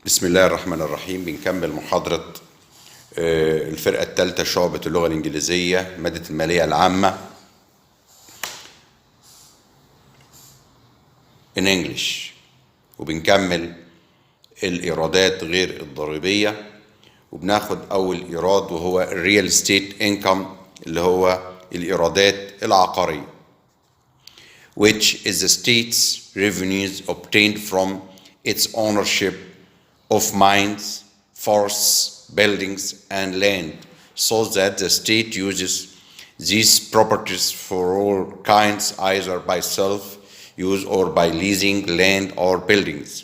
بسم الله الرحمن الرحيم. بنكمل محاضرة الفرقة الثالثة شعبة اللغة الإنجليزية مادة المالية العامة in English، وبنكمل الإيرادات غير الضريبية، وبناخد أول إيراد وهو الريال ستيت انكم اللي هو الإيرادات العقارية which is the state's revenues obtained from its ownership of mines, forests, buildings, and land, so that the state uses these properties for all kinds, either by self-use or by leasing land or buildings.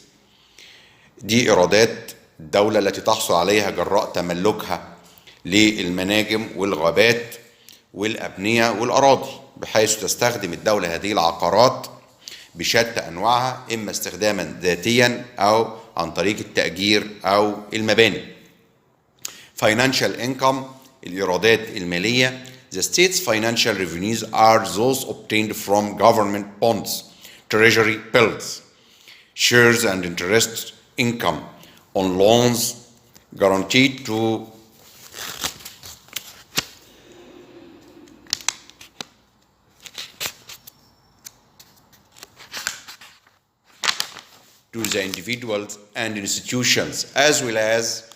دي إيرادات الدولة التي تحصل عليها جراء تملكها للمناجم والغابات والأبنية والأراضي، بحيث تستخدم الدولة هذه العقارات بشتى أنواعها، إما استخداما ذاتيا أو عن طريق التأجير أو المباني. Financial income الإيرادات المالية. The state's financial revenues are those obtained from government bonds, treasury bills, shares and interest income on loans guaranteed to the individuals and institutions, as well as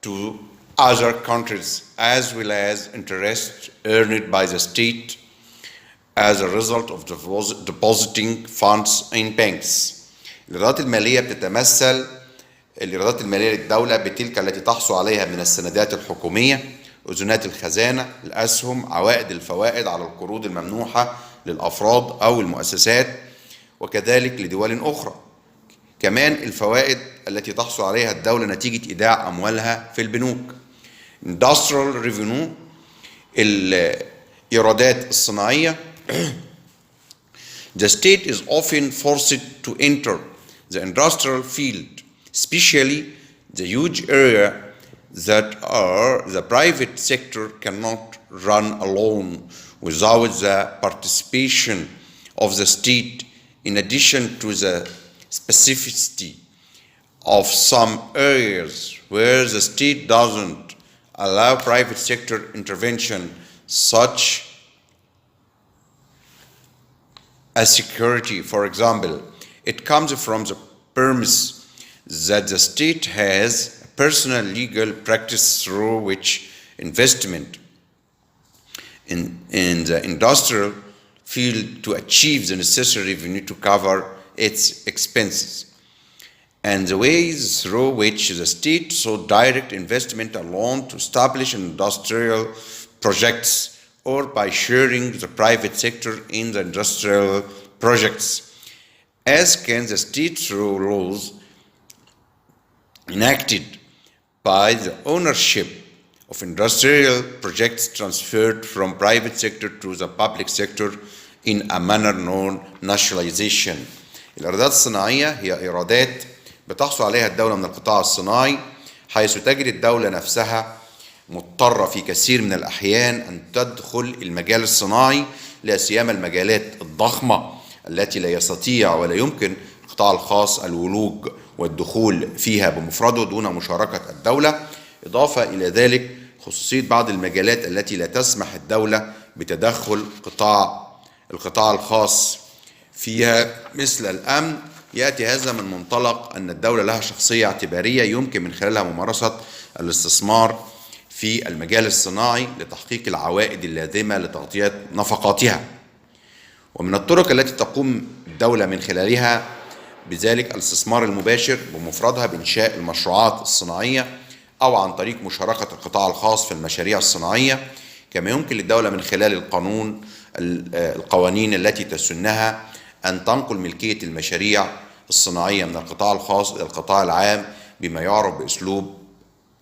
to other countries, as well as interest earned by the state as a result of depositing funds in banks. الإيرادات المالية بتتمثل الإيرادات المالية للدولة بتلك التي تحصل عليها من السندات الحكومية، أذونات الخزانة، الأسهم، عوائد الفوائد على القروض الممنوحة للأفراد أو المؤسسات، وكذلك لدول أخرى. كمان الفوائد التي تحصل عليها الدولة نتيجة إيداع أموالها في البنوك. Industrial revenue الإيرادات الصناعية. The state is often forced to enter the industrial field, especially the huge area that the private sector cannot run alone without the participation of the state, in addition to the specificity of some areas where the state doesn't allow private sector intervention, such as security. For example, it comes from the premise that the state has a personal legal practice through which investment in the industrial field to achieve the necessary revenue to cover its expenses, and the ways through which the state sought direct investment alone to establish industrial projects, or by sharing the private sector in the industrial projects, as can the state through laws enacted by the ownership of industrial projects transferred from private sector to the public sector in a manner known nationalization. الإيرادات الصناعية هي إيرادات بتحصل عليها الدولة من القطاع الصناعي، حيث تجد الدولة نفسها مضطرة في كثير من الأحيان أن تدخل المجال الصناعي، لا سيما المجالات الضخمة التي لا يستطيع ولا يمكن القطاع الخاص الولوج والدخول فيها بمفرده دون مشاركة الدولة. إضافة إلى ذلك خصوصية بعض المجالات التي لا تسمح الدولة بتدخل القطاع الخاص فيها، مثل الأمن. يأتي هذا من منطلق أن الدولة لها شخصية اعتبارية يمكن من خلالها ممارسة الاستثمار في المجال الصناعي لتحقيق العوائد اللازمة لتغطية نفقاتها. ومن الطرق التي تقوم الدولة من خلالها بذلك الاستثمار المباشر بمفردها بإنشاء المشروعات الصناعية، أو عن طريق مشاركة القطاع الخاص في المشاريع الصناعية. كما يمكن للدولة من خلال القوانين التي تسنها أن تنقل ملكية المشاريع الصناعية من القطاع الخاص إلى القطاع العام بما يعرف بأسلوب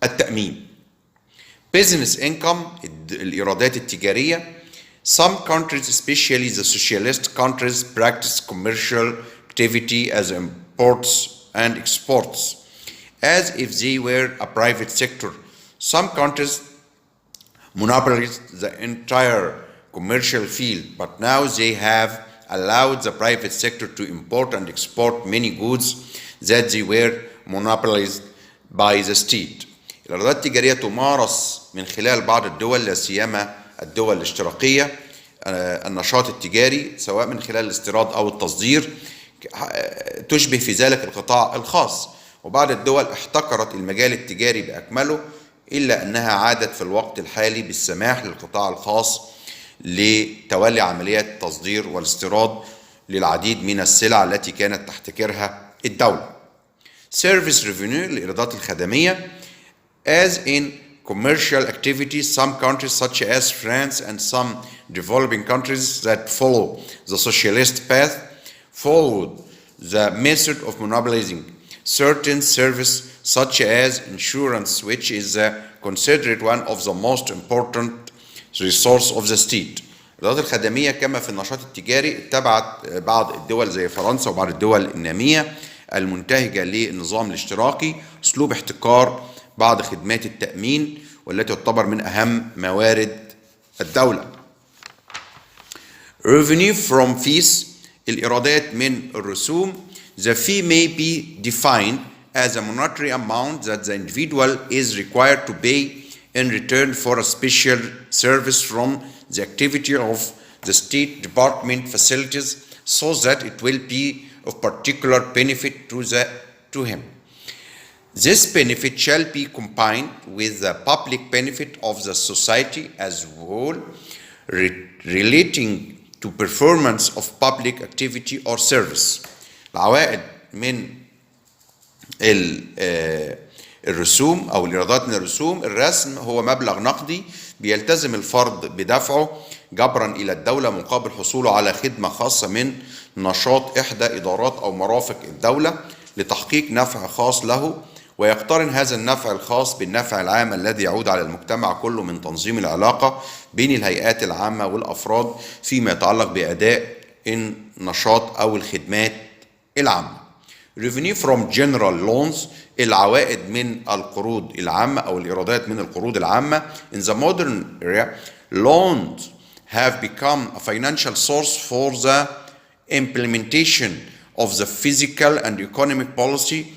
التأمين. Business income الإيرادات التجارية. Some countries, especially the socialist countries, practice commercial activity as imports and exports, as if they were a private sector. Some countries monopolize the entire commercial field, but now they have allowed the private sector to import and export many goods that they were monopolized by the state. الإيرادات التجارية تمارس من خلال بعض الدول لا سيما الدول الاشتراكية النشاط التجاري سواء من خلال الاستيراد أو التصدير، تشبه في ذلك القطاع الخاص. وبعض الدول احتكرت المجال التجاري بأكمله، إلا أنها عادت في الوقت الحالي بالسماح للقطاع الخاص لتولي عمليات التصدير والاستيراد للعديد من السلع التي كانت تحتكرها الدولة. Service revenue الإيرادات الخدمية as in commercial activities. Some countries such as France and some developing countries that follow the socialist path followed the method of monopolizing certain service such as insurance, which is considered one of the most important resource of the state. الإيرادات الخدمية كما في النشاط التجاري اتبعت بعض الدول زي فرنسا وبعض الدول النامية المنتهجة للنظام الاشتراكي أسلوب احتكار بعض خدمات التأمين والتي تعتبر من أهم موارد الدولة. Revenue from fees الإيرادات من الرسوم. The fee may be defined as a monetary amount that the individual is required to pay in return for a special service from the activity of the State Department facilities so that it will be of particular benefit to him. This benefit shall be combined with the public benefit of the society as a whole relating to performance of public activity or service. العوائد من الرسوم أو الإيرادات من الرسوم. الرسم هو مبلغ نقدي بيلتزم الفرد بدفعه جبرا إلى الدولة مقابل حصوله على خدمة خاصة من نشاط إحدى إدارات أو مرافق الدولة لتحقيق نفع خاص له، ويقترن هذا النفع الخاص بالنفع العام الذي يعود على المجتمع كله من تنظيم العلاقة بين الهيئات العامة والأفراد فيما يتعلق بأداء النشاط أو الخدمات العامة. Revenue from general loans العوائد من القروض العامة أو الإيرادات من القروض العامة. In the modern era, loans have become a financial source for the implementation of the fiscal and economic policy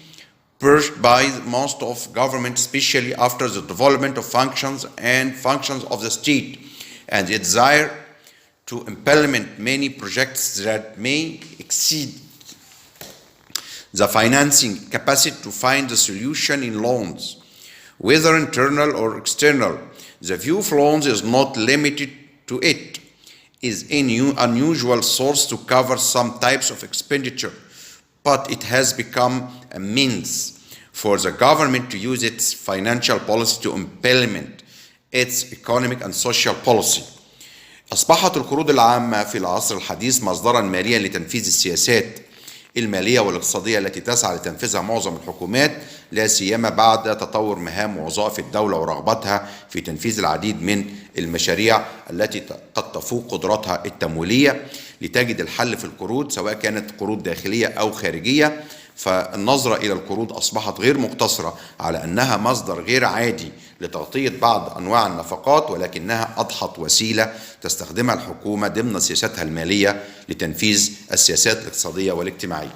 pushed by most of government, especially after the development of functions of the state and its desire to implement many projects that may exceed the financing capacity to find the solution in loans, whether internal or external. The view of loans is not limited to it, is an unusual source to cover some types of expenditure, but it has become a means for the government to use its financial policy to implement its economic and social policy. أصبحت القروض العامة في العصر الحديث مصدرا ماليا لتنفيذ السياسات المالية والاقتصادية التي تسعى لتنفيذها معظم الحكومات، لا سيما بعد تطور مهام ووظائف الدولة ورغبتها في تنفيذ العديد من المشاريع التي قد تفوق قدراتها التمويلية لتجد الحل في القروض سواء كانت قروض داخلية أو خارجية. فالنظرة إلى القروض أصبحت غير مقتصرة على أنها مصدر غير عادي لتغطية بعض أنواع النفقات، ولكنها أضحت وسيلة تستخدمها الحكومة ضمن سياستها المالية لتنفيذ السياسات الاقتصادية والاجتماعية.